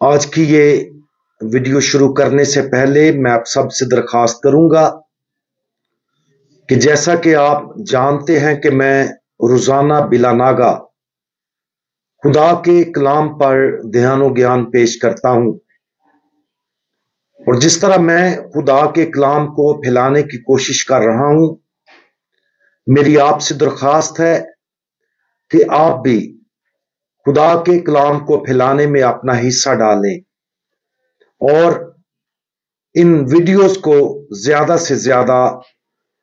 आज की ये वीडियो शुरू करने से पहले मैं आप सबसे दरख्वास्त करूंगा कि जैसा कि आप जानते हैं कि मैं रोजाना बिला नागा खुदा के कलाम पर ध्यान और ज्ञान पेश करता हूं, और जिस तरह मैं खुदा के कलाम को फैलाने की कोशिश कर रहा हूं, मेरी आपसे दरख्वास्त है कि आप भी खुदा के कलाम को फैलाने में अपना हिस्सा डालें और इन वीडियोस को ज्यादा से ज्यादा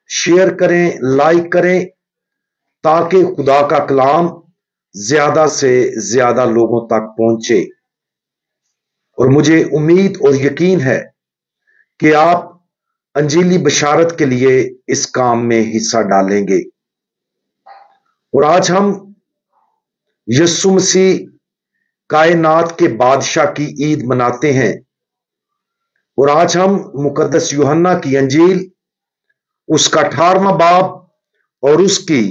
शेयर करें, लाइक करें, ताकि खुदा का कलाम ज्यादा से ज्यादा लोगों तक पहुंचे। और मुझे उम्मीद और यकीन है कि आप अंजीली बशारत के लिए इस काम में हिस्सा डालेंगे। और आज हम यीशु मसीह कायनात के बादशाह की ईद मनाते हैं, और आज हम मुकद्दस यूहन्ना की अंजील उसका 18वां बाब और उसकी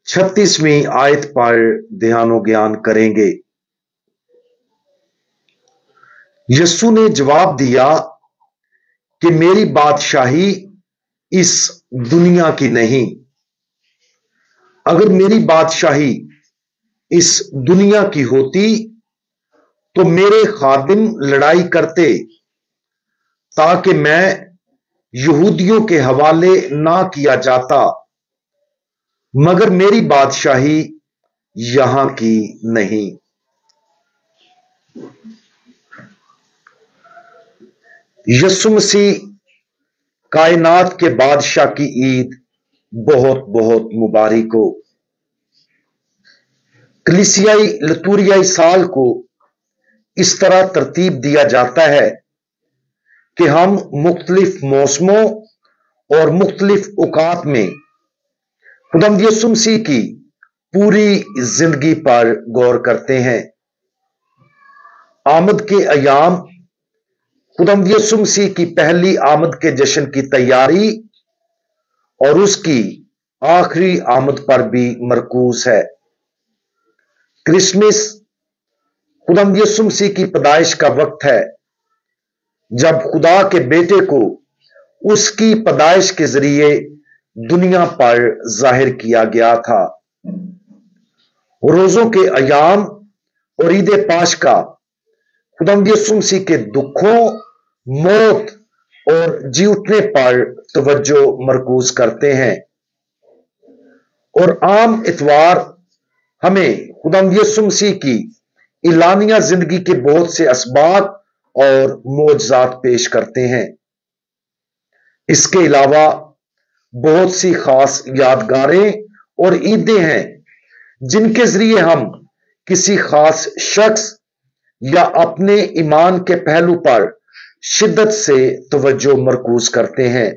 36वीं आयत पर ध्यान और ज्ञान करेंगे। यीशु ने जवाब दिया कि मेरी बादशाही इस दुनिया की नहीं। अगर मेरी बादशाही इस दुनिया की होती तो मेरे खादिम लड़ाई करते ताकि मैं यहूदियों के हवाले ना किया जाता, मगर मेरी बादशाही यहां की नहीं। यीशु मसीह कायनात के बादशाह की ईद बहुत बहुत मुबारक हो। कलीसियाई लतूरियाई साल को इस तरह तरतीब दिया जाता है कि हम मुख्तलिफ मौसमों और मुख्तलिफ औकात में खुदावंद यीशु मसीह की पूरी जिंदगी पर गौर करते हैं। आमद के अयाम खुदावंद यीशु मसीह की पहली आमद के जश्न की तैयारी और उसकी आखिरी आमद पर भी मरकूज है। क्रिसमस खुदावंद यीशु मसीह की पैदाइश का वक्त है, जब खुदा के बेटे को उसकी पैदाइश के जरिए दुनिया पर जाहिर किया गया था। रोजों के अयाम और ईद पाशका खुदावंद यीशु मसीह के दुखों, मौत और जी उठने पर तवज्जो मरकूज करते हैं, और आम इतवार हमें खुदावंद यीशु मसीह की इलानिया जिंदगी के बहुत से असबाब और मौजज़ात पेश करते हैं। इसके अलावा बहुत सी खास यादगारें और ईदें हैं जिनके जरिए हम किसी खास शख्स या अपने ईमान के पहलू पर शिद्दत से तवज्जो मरकूज करते हैं।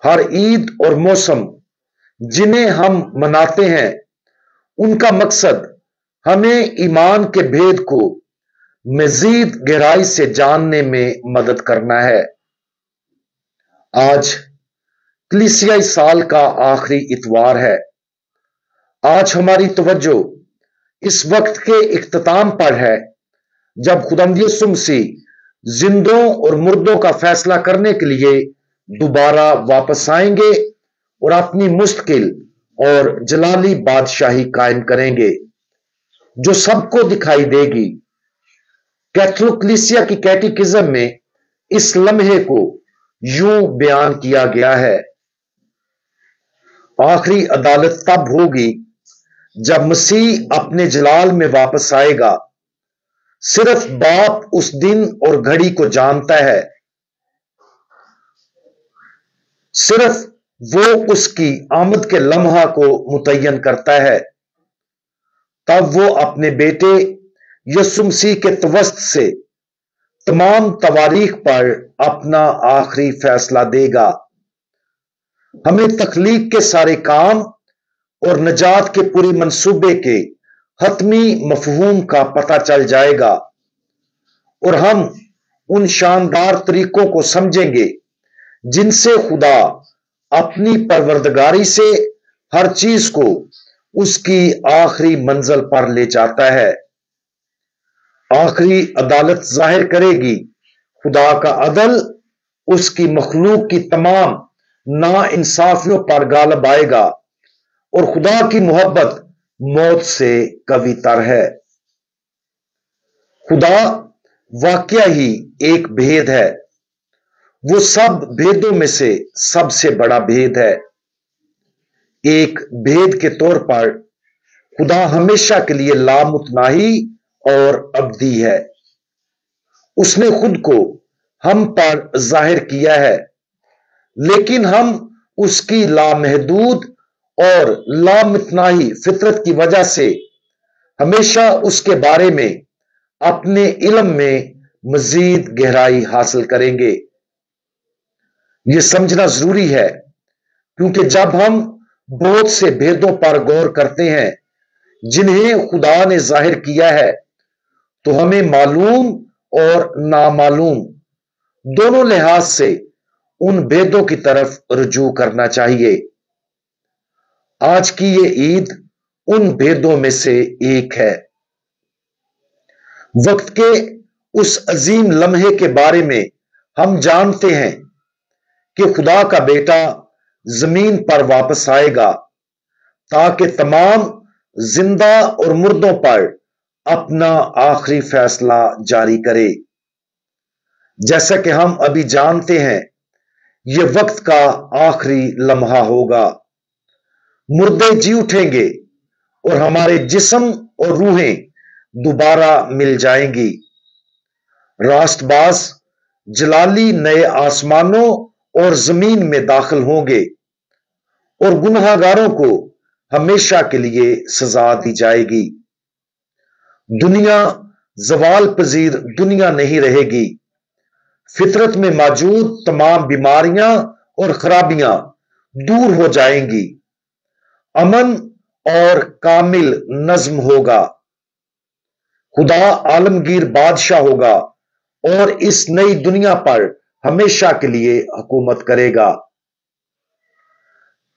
हर ईद और मौसम जिन्हें हम मनाते हैं, उनका मकसद हमें ईमान के भेद को मजीद गहराई से जानने में मदद करना है। आज कलीसियाई साल का आखिरी इतवार है। आज हमारी तवज्जो इस वक्त के इख्तिताम पर है, जब खुदावंद यीशु मसीह जिंदों और मुर्दों का फैसला करने के लिए दोबारा वापस आएंगे और अपनी मुस्तकिल और जलाली बादशाही कायम करेंगे, जो सबको दिखाई देगी। कैथोलिक कलीसिया की कैटेकिज्म में इस लम्हे को यूं बयान किया गया है: आखिरी अदालत तब होगी जब मसीह अपने जलाल में वापस आएगा। सिर्फ बाप उस दिन और घड़ी को जानता है। सिर्फ वो उसकी आमद के लम्हा को मुतय्यन करता है। तब वो अपने बेटे यीशु मसीह के तवस्त से तमाम तवारीख पर अपना आखिरी फैसला देगा। हमें तख्लीक के सारे काम और नजात के पूरे मंसूबे के हतमी मफहूम का पता चल जाएगा, और हम उन शानदार तरीकों को समझेंगे जिनसे खुदा अपनी परवरदगारी से हर चीज को उसकी आखिरी मंजिल पर ले जाता है। आखिरी अदालत जाहिर करेगी। खुदा का अदल اس کی مخلوق کی تمام ناانصافیوں پر غالب آئے گا اور خدا کی محبت موت سے قوی تر ہے۔ خدا واقعہ ہی ایک بھید ہے، وہ سب بھیدوں میں سے سب سے بڑا بھید ہے۔ ایک بھید کے طور پر خدا ہمیشہ کے لیے لامتناہی اور ابدی ہے۔ اس نے خود کو ہم پر ظاہر کیا ہے، لیکن ہم اس کی لامحدود اور لامتناہی فطرت کی وجہ سے ہمیشہ اس کے بارے میں اپنے علم میں مزید گہرائی حاصل کریں گے۔ یہ سمجھنا ضروری ہے کیونکہ جب ہم بہت سے بھیدوں پر غور کرتے ہیں جنہیں خدا نے ظاہر کیا ہے تو ہمیں معلوم اور نامعلوم دونوں لحاظ سے ان بھیدوں کی طرف رجوع کرنا چاہیے۔ آج کی یہ عید ان بھیدوں میں سے ایک ہے۔ وقت کے اس عظیم لمحے کے بارے میں ہم جانتے ہیں کہ خدا کا بیٹا زمین پر واپس آئے گا تاکہ تمام زندہ اور مردوں پر اپنا آخری فیصلہ جاری کرے۔ جیسا کہ ہم ابھی جانتے ہیں یہ وقت کا آخری لمحہ ہوگا۔ مردے جی اٹھیں گے اور ہمارے جسم اور روحیں دوبارہ مل جائیں گی۔ راست باز جلالی نئے آسمانوں اور زمین میں داخل ہوں گے اور گنہگاروں کو ہمیشہ کے لیے سزا دی جائے گی۔ دنیا زوال پذیر دنیا نہیں رہے گی۔ فطرت میں موجود تمام بیماریاں اور خرابیاں دور ہو جائیں گی۔ امن اور کامل نظم ہوگا۔ خدا عالمگیر بادشاہ ہوگا اور اس نئی دنیا پر ہمیشہ کے لیے حکومت کرے گا۔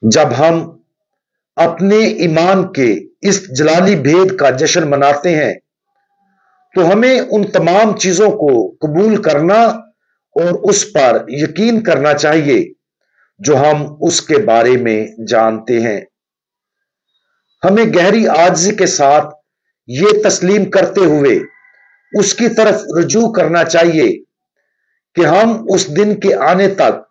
جب ہم اپنے ایمان کے اس جلالی بھید کا جشن مناتے ہیں تو ہمیں ان تمام چیزوں کو قبول کرنا اور اس پر یقین کرنا چاہیے جو ہم اس کے بارے میں جانتے ہیں۔ ہمیں گہری عاجزی کے ساتھ یہ تسلیم کرتے ہوئے اس کی طرف رجوع کرنا چاہیے کہ ہم اس دن کے آنے تک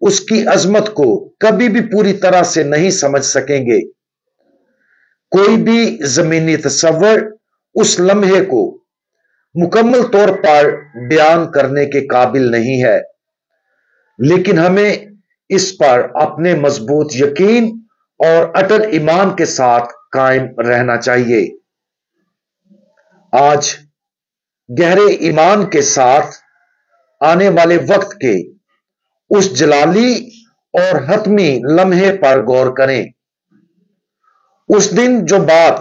اس کی عظمت کو کبھی بھی پوری طرح سے نہیں سمجھ سکیں گے۔ کوئی بھی زمینی تصور اس لمحے کو مکمل طور پر بیان کرنے کے قابل نہیں ہے، لیکن ہمیں اس پر اپنے مضبوط یقین اور اٹل ایمان کے ساتھ قائم رہنا چاہیے۔ آج گہرے ایمان کے ساتھ آنے والے وقت کے اس جلالی اور حتمی لمحے پر غور کریں۔ اس دن جو بات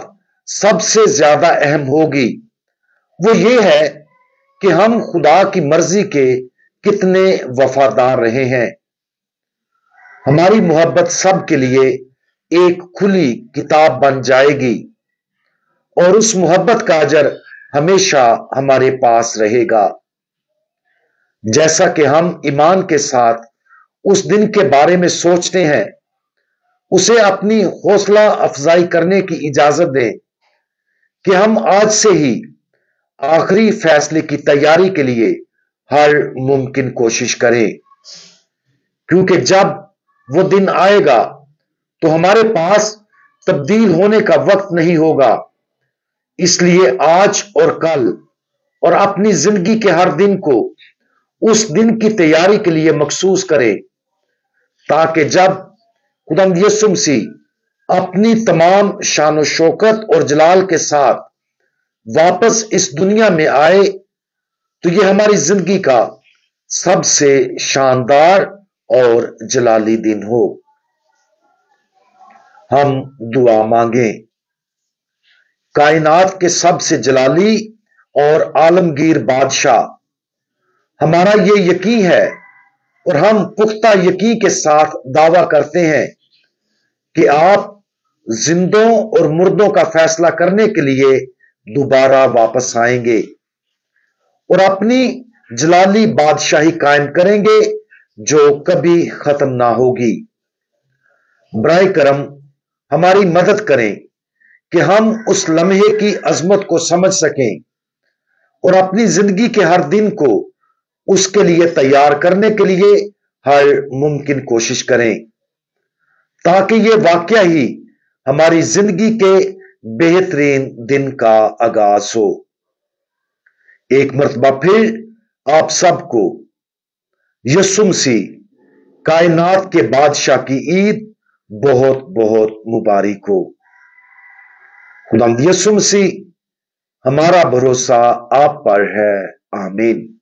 سب سے زیادہ اہم ہوگی وہ یہ ہے کہ ہم خدا کی مرضی کے کتنے وفادار رہے ہیں۔ ہماری محبت سب کے لیے ایک کھلی کتاب بن جائے گی اور اس محبت کا اجر ہمیشہ ہمارے پاس رہے گا۔ جیسا کہ ہم ایمان کے ساتھ اس دن کے بارے میں سوچتے ہیں، اسے اپنی حوصلہ افزائی کرنے کی اجازت دیں کہ ہم آج سے ہی آخری فیصلے کی تیاری کے لیے ہر ممکن کوشش کریں، کیونکہ جب وہ دن آئے گا تو ہمارے پاس تبدیل ہونے کا وقت نہیں ہوگا۔ اس لیے آج اور کل اور اپنی زندگی کے ہر دن کو اس دن کی تیاری کے لیے مخصوص کریں تاکہ جب خداوند یسوع مسیح اپنی تمام شان و شوکت اور جلال کے ساتھ واپس اس دنیا میں آئے تو یہ ہماری زندگی کا سب سے شاندار اور جلالی دن ہو۔ ہم دعا مانگیں۔ کائنات کے سب سے جلالی اور عالمگیر بادشاہ، ہمارا یہ یقین ہے اور ہم پختہ یقین کے ساتھ دعویٰ کرتے ہیں کہ آپ زندوں اور مردوں کا فیصلہ کرنے کے لیے دوبارہ واپس آئیں گے۔ और अपनी जलाली बादशाही कायम करेंगे जो कभी खत्म ना होगी। बराए करम हमारी मदद करें कि हम उस लम्हे की अजमत को समझ सकें और अपनी जिंदगी के हर दिन को उसके लिए तैयार करने के लिए हर मुमकिन कोशिश करें, ताकि ये वाकया ही हमारी जिंदगी के बेहतरीन दिन का आगाज हो। एक मर्तबा फिर आप सबको यीशु मसीह कायनात के बादशाह की ईद बहुत बहुत मुबारक हो। खुदावंद यीशु मसीह हमारा भरोसा आप पर है। आमीन।